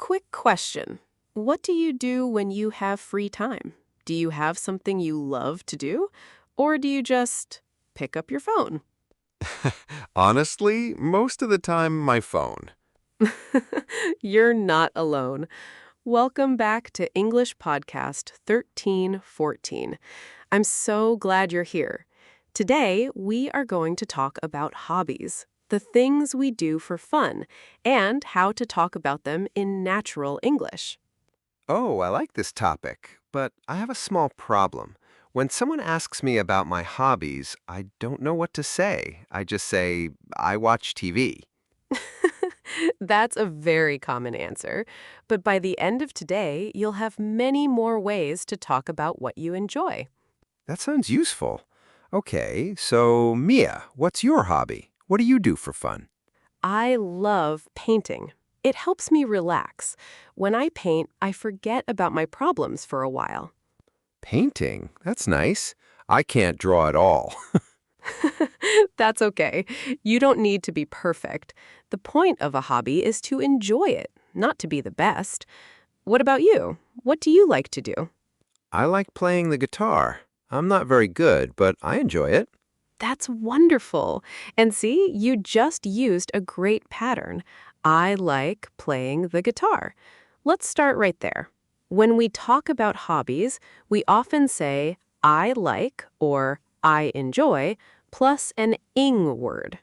Quick question. What do you do when you have free time? Do you have something you love to do? Or do you just pick up your phone? Honestly, most of the time, my phone. You're not alone. Welcome back to English Podcast 1314. I'm so glad you're here. Today, we are going to talk about hobbies, the things we do for fun, and how to talk about them in natural English. Oh, I like this topic, but I have a small problem. When someone asks me about my hobbies, I don't know what to say. I just say, I watch TV. That's a very common answer. But by the end of today, you'll have many more ways to talk about what you enjoy. That sounds useful. Okay, so Mia, what's your hobby? What do you do for fun? I love painting. It helps me relax. When I paint, I forget about my problems for a while. Painting? That's nice. I can't draw at all. That's okay. You don't need to be perfect. The point of a hobby is to enjoy it, not to be the best. What about you? What do you like to do? I like playing the guitar. I'm not very good, but I enjoy it. That's wonderful. And see, you just used a great pattern. I like playing the guitar. Let's start right there. When we talk about hobbies, we often say I like or I enjoy plus an ing word.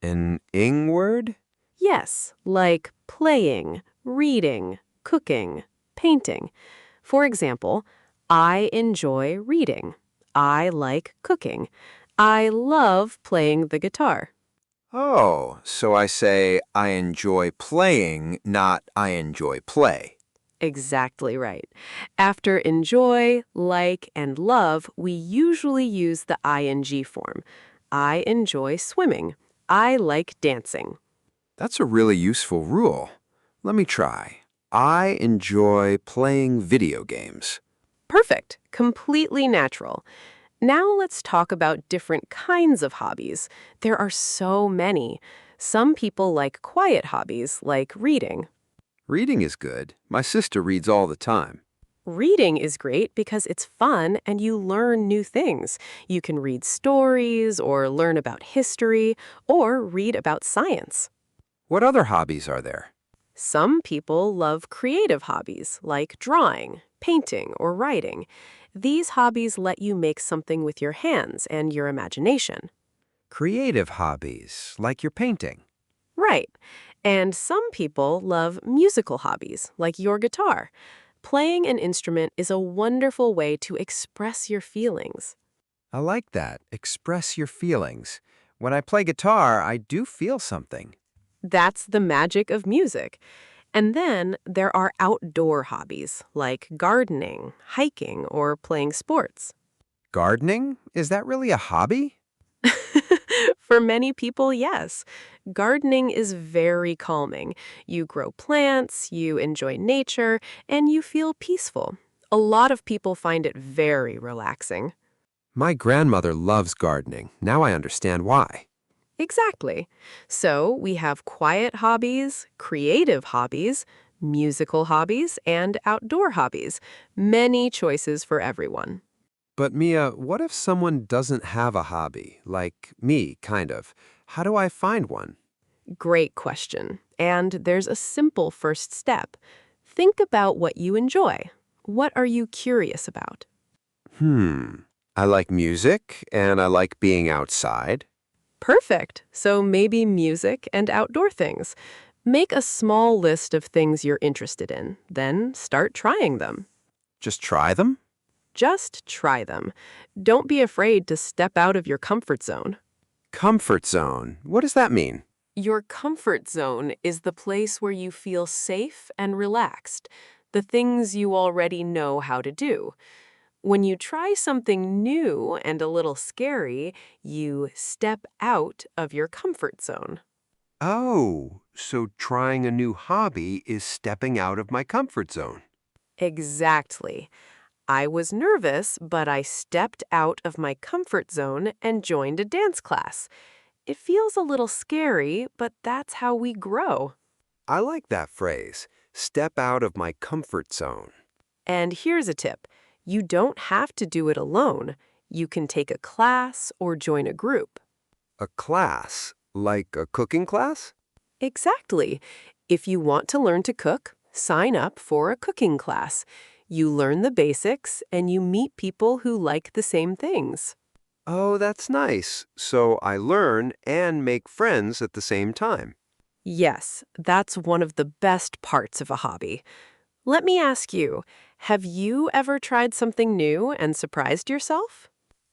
An ing word? Yes, like playing, reading, cooking, painting. For example, I enjoy reading. I like cooking. I love playing the guitar. Oh, so I say I enjoy playing, not I enjoy play. Exactly right. After enjoy, like, and love, we usually use the ing form. I enjoy swimming. I like dancing. That's a really useful rule. Let me try. I enjoy playing video games. Perfect. Completely natural. Now let's talk about different kinds of hobbies. There are so many. Some people like quiet hobbies, like reading. Reading is good. My sister reads all the time. Reading is great because it's fun and you learn new things. You can read stories or learn about history or read about science. What other hobbies are there? Some people love creative hobbies like drawing, painting, or writing. These hobbies let you make something with your hands and your imagination. Creative hobbies, like your painting. Right. And some people love musical hobbies, like your guitar. Playing an instrument is a wonderful way to express your feelings. I like that. Express your feelings. When I play guitar, I do feel something. That's the magic of music. And then there are outdoor hobbies, like gardening, hiking, or playing sports. Gardening? Is that really a hobby? For many people, yes. Gardening is very calming. You grow plants, you enjoy nature, and you feel peaceful. A lot of people find it very relaxing. My grandmother loves gardening. Now I understand why. Exactly. So we have quiet hobbies, creative hobbies, musical hobbies, and outdoor hobbies. Many choices for everyone. But Mia, what if someone doesn't have a hobby? Like me, kind of. How do I find one? Great question. And there's a simple first step. Think about what you enjoy. What are you curious about? I like music, and I like being outside. Perfect. So maybe music and outdoor things. Make a small list of things you're interested in, then start trying them. Just try them? Just try them. Don't be afraid to step out of your comfort zone. Comfort zone. What does that mean? Your comfort zone is the place where you feel safe and relaxed, the things you already know how to do. When you try something new and a little scary, you step out of your comfort zone. Oh, so trying a new hobby is stepping out of my comfort zone. Exactly. I was nervous, but I stepped out of my comfort zone and joined a dance class. It feels a little scary, but that's how we grow. I like that phrase. Step out of my comfort zone. And here's a tip. You don't have to do it alone. You can take a class or join a group. A class? Like a cooking class? Exactly. If you want to learn to cook, sign up for a cooking class. You learn the basics and you meet people who like the same things. Oh, that's nice. So I learn and make friends at the same time. Yes, that's one of the best parts of a hobby. Let me ask you, have you ever tried something new and surprised yourself?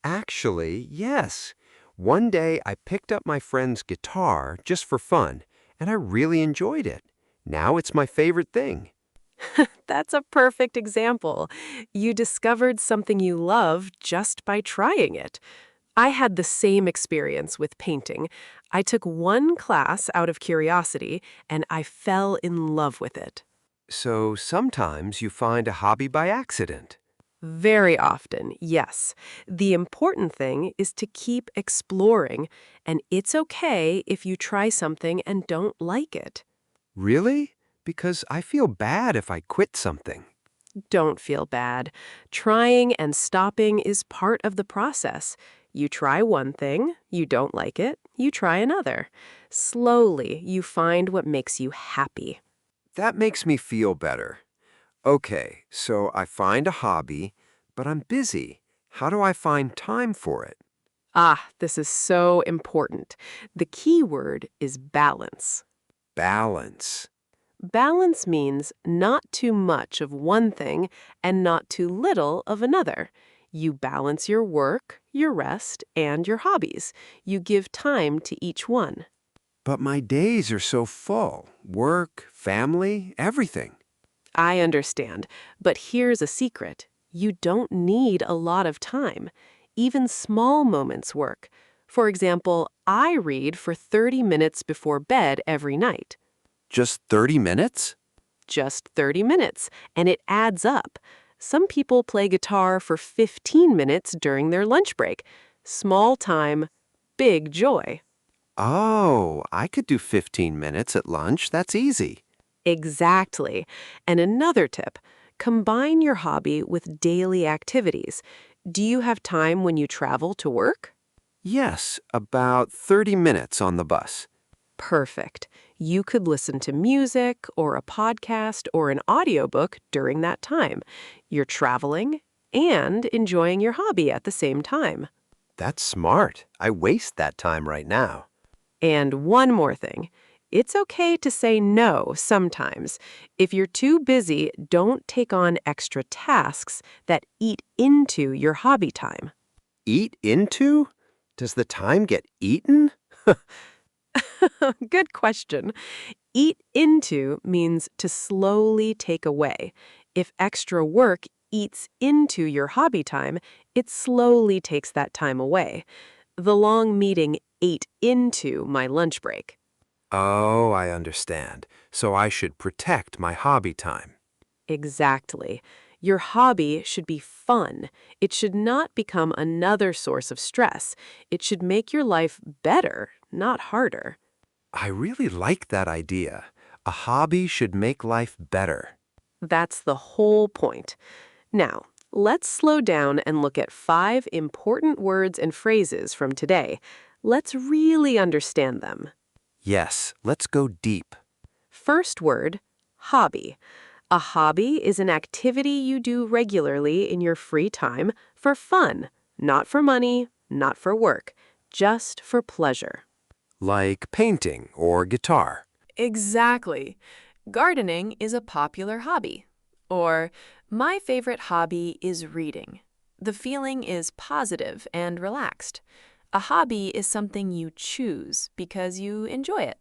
Actually, yes. One day I picked up my friend's guitar just for fun, and I really enjoyed it. Now it's my favorite thing. That's a perfect example. You discovered something you love just by trying it. I had the same experience with painting. I took one class out of curiosity, and I fell in love with it. So sometimes you find a hobby by accident. Very often, yes. The important thing is to keep exploring, and it's okay if you try something and don't like it. Really? Because I feel bad if I quit something. Don't feel bad. Trying and stopping is part of the process. You try one thing, you don't like it, you try another. Slowly, you find what makes you happy. That makes me feel better. Okay, so I find a hobby, but I'm busy. How do I find time for it? This is so important. The key word is balance. Balance. Balance means not too much of one thing and not too little of another. You balance your work, your rest, and your hobbies. You give time to each one. But my days are so full. Work, family, everything. I understand, but here's a secret. You don't need a lot of time. Even small moments work. For example, I read for 30 minutes before bed every night. Just 30 minutes? Just 30 minutes, and it adds up. Some people play guitar for 15 minutes during their lunch break. Small time, big joy. Oh, I could do 15 minutes at lunch. That's easy. Exactly. And another tip, combine your hobby with daily activities. Do you have time when you travel to work? Yes, about 30 minutes on the bus. Perfect. You could listen to music or a podcast or an audiobook during that time. You're traveling and enjoying your hobby at the same time. That's smart. I waste that time right now. And one more thing. It's okay to say no sometimes. If you're too busy, don't take on extra tasks that eat into your hobby time. Eat into? Does the time get eaten? Good question. Eat into means to slowly take away. If extra work eats into your hobby time, it slowly takes that time away. The long meeting ate into my lunch break. Oh, I understand. So I should protect my hobby time. Exactly. Your hobby should be fun. It should not become another source of stress. It should make your life better, not harder. I really like that idea. A hobby should make life better. That's the whole point. Now, let's slow down and look at 5 important words and phrases from today. Let's really understand them. Yes, let's go deep. First word, hobby. A hobby is an activity you do regularly in your free time for fun, not for money, not for work, just for pleasure. Like painting or guitar. Exactly. Gardening is a popular hobby. Or, my favorite hobby is reading. The feeling is positive and relaxed. A hobby is something you choose because you enjoy it.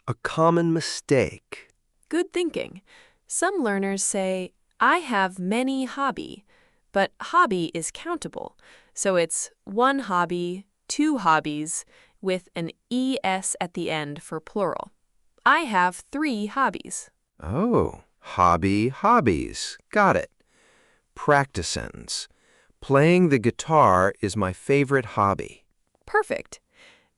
A common mistake. Good thinking. Some learners say, I have many hobby, but hobby is countable. So it's one hobby, 2 hobbies, with an ES at the end for plural. I have 3 hobbies. Oh, hobbies. Got it. Practice sentence. Playing the guitar is my favorite hobby. Perfect.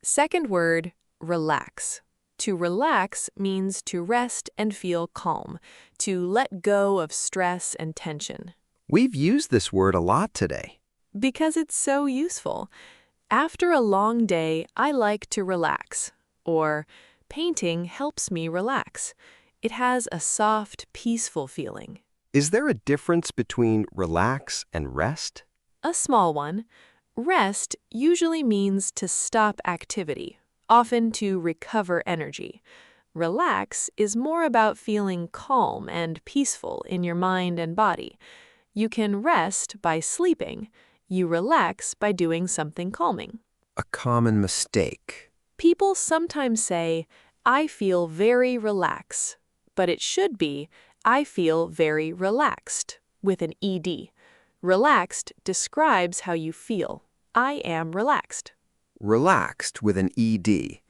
Second word, relax. To relax means to rest and feel calm, to let go of stress and tension. We've used this word a lot today. Because it's so useful. After a long day, I like to relax. Or, painting helps me relax. It has a soft, peaceful feeling. Is there a difference between relax and rest? A small one. Rest usually means to stop activity, often to recover energy. Relax is more about feeling calm and peaceful in your mind and body. You can rest by sleeping. You relax by doing something calming. A common mistake. People sometimes say, I feel very relaxed, but it should be, I feel very relaxed, with an ED. Relaxed describes how you feel. I am relaxed. Relaxed with an ED.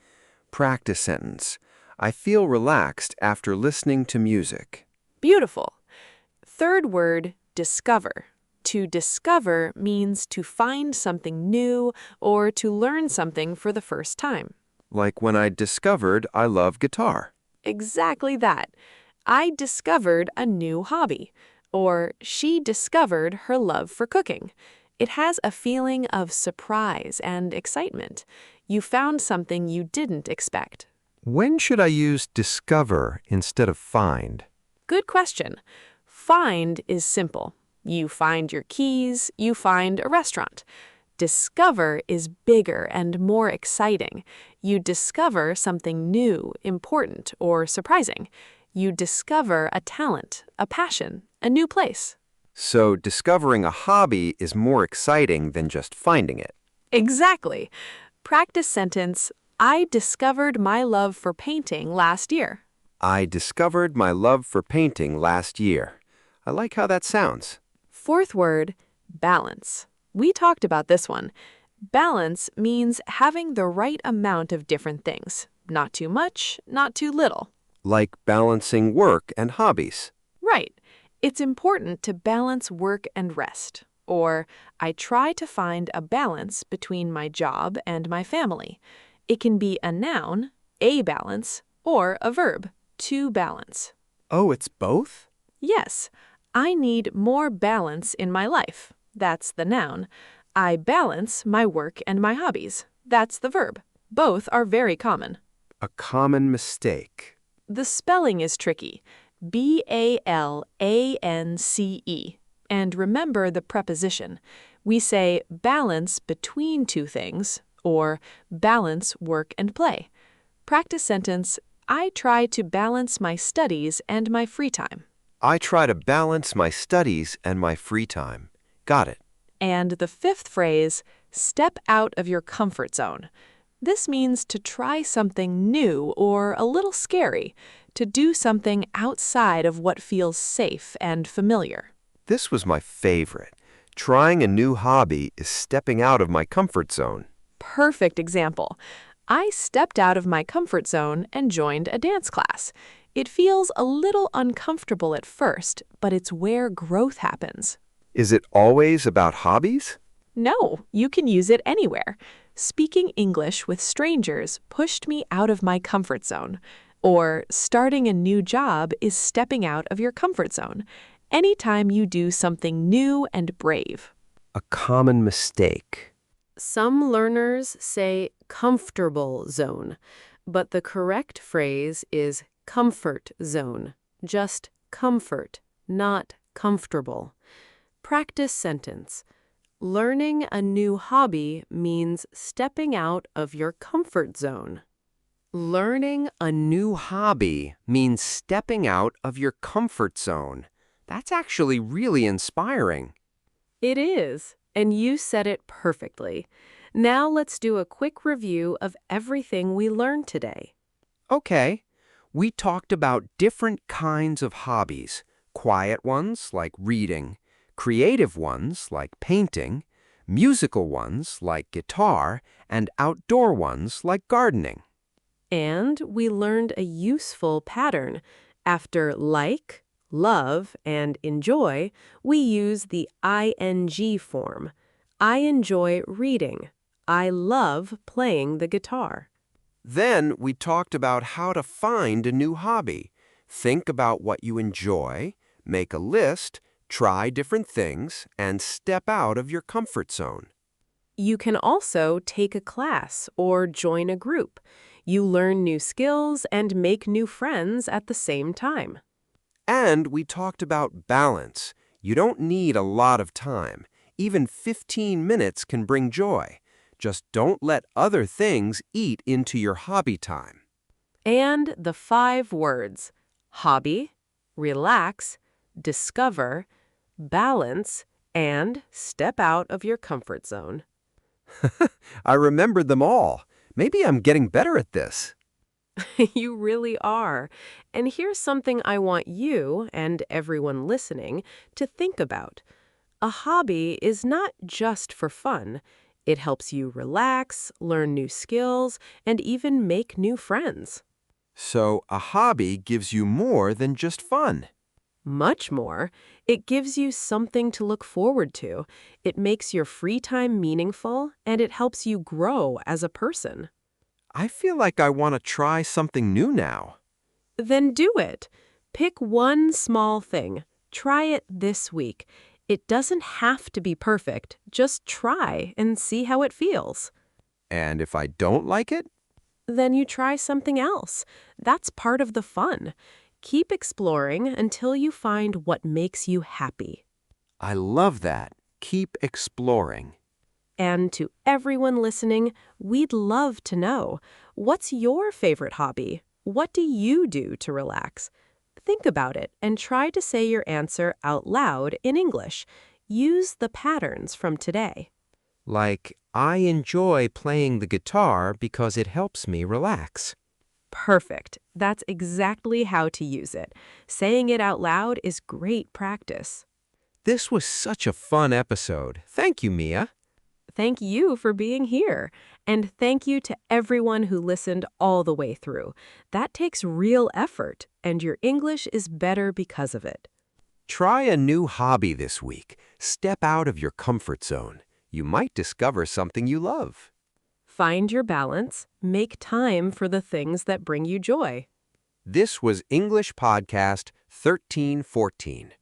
Practice sentence. I feel relaxed after listening to music. Beautiful. Third word, discover. To discover means to find something new or to learn something for the first time. Like when I discovered I love guitar. Exactly that. I discovered a new hobby. Or she discovered her love for cooking. It has a feeling of surprise and excitement. You found something you didn't expect. When should I use discover instead of find? Good question. Find is simple. You find your keys, you find a restaurant. Discover is bigger and more exciting. You discover something new, important, or surprising. You discover a talent, a passion, a new place. So discovering a hobby is more exciting than just finding it. Exactly. Practice sentence, I discovered my love for painting last year. I discovered my love for painting last year. I like how that sounds. Fourth word, balance. We talked about this one. Balance means having the right amount of different things. Not too much, not too little. Like balancing work and hobbies. Right. It's important to balance work and rest. Or, I try to find a balance between my job and my family. It can be a noun, a balance, or a verb, to balance. Oh, it's both? Yes. I need more balance in my life. That's the noun. I balance my work and my hobbies. That's the verb. Both are very common. A common mistake. The spelling is tricky. B-A-L-A-N-C-E. And remember the preposition. We say balance between two things, or balance work and play. Practice sentence, I try to balance my studies and my free time. I try to balance my studies and my free time. Got it. And the fifth phrase, step out of your comfort zone. This means to try something new or a little scary, to do something outside of what feels safe and familiar. This was my favorite. Trying a new hobby is stepping out of my comfort zone. Perfect example. I stepped out of my comfort zone and joined a dance class. It feels a little uncomfortable at first, but it's where growth happens. Is it always about hobbies? No, you can use it anywhere. Speaking English with strangers pushed me out of my comfort zone. Or starting a new job is stepping out of your comfort zone. Anytime you do something new and brave. A common mistake. Some learners say comfortable zone, but the correct phrase is comfort zone. Just comfort, not comfortable. Practice sentence. Learning a new hobby means stepping out of your comfort zone. Learning a new hobby means stepping out of your comfort zone. That's actually really inspiring. It is, and you said it perfectly. Now let's do a quick review of everything we learned today. Okay. We talked about different kinds of hobbies. Quiet ones like reading, creative ones like painting, musical ones like guitar, and outdoor ones like gardening. And we learned a useful pattern. After like, love, and enjoy, we use the ing form. I enjoy reading. I love playing the guitar. Then we talked about how to find a new hobby. Think about what you enjoy, make a list, try different things, and step out of your comfort zone. You can also take a class or join a group. You learn new skills and make new friends at the same time. And we talked about balance. You don't need a lot of time. Even 15 minutes can bring joy. Just don't let other things eat into your hobby time. And the 5 words: hobby, relax, discover, balance, and step out of your comfort zone. I remembered them all. Maybe I'm getting better at this. You really are. And here's something I want you and everyone listening to think about. A hobby is not just for fun. It helps you relax, learn new skills, and even make new friends. So a hobby gives you more than just fun. Much more. It gives you something to look forward to. It makes your free time meaningful, and it helps you grow as a person. I feel like I want to try something new now. Then do it. Pick one small thing. Try it this week. It doesn't have to be perfect. Just try and see how it feels. And if I don't like it? Then you try something else. That's part of the fun. Keep exploring until you find what makes you happy. I love that. Keep exploring. And to everyone listening, we'd love to know, what's your favorite hobby? What do you do to relax? Think about it and try to say your answer out loud in English. Use the patterns from today. Like, I enjoy playing the guitar because it helps me relax. Perfect. That's exactly how to use it. Saying it out loud is great practice. This was such a fun episode. Thank you, Mia. Thank you for being here. And thank you to everyone who listened all the way through. That takes real effort, and your English is better because of it. Try a new hobby this week. Step out of your comfort zone. You might discover something you love. Find your balance. Make time for the things that bring you joy. This was English Podcast 1314.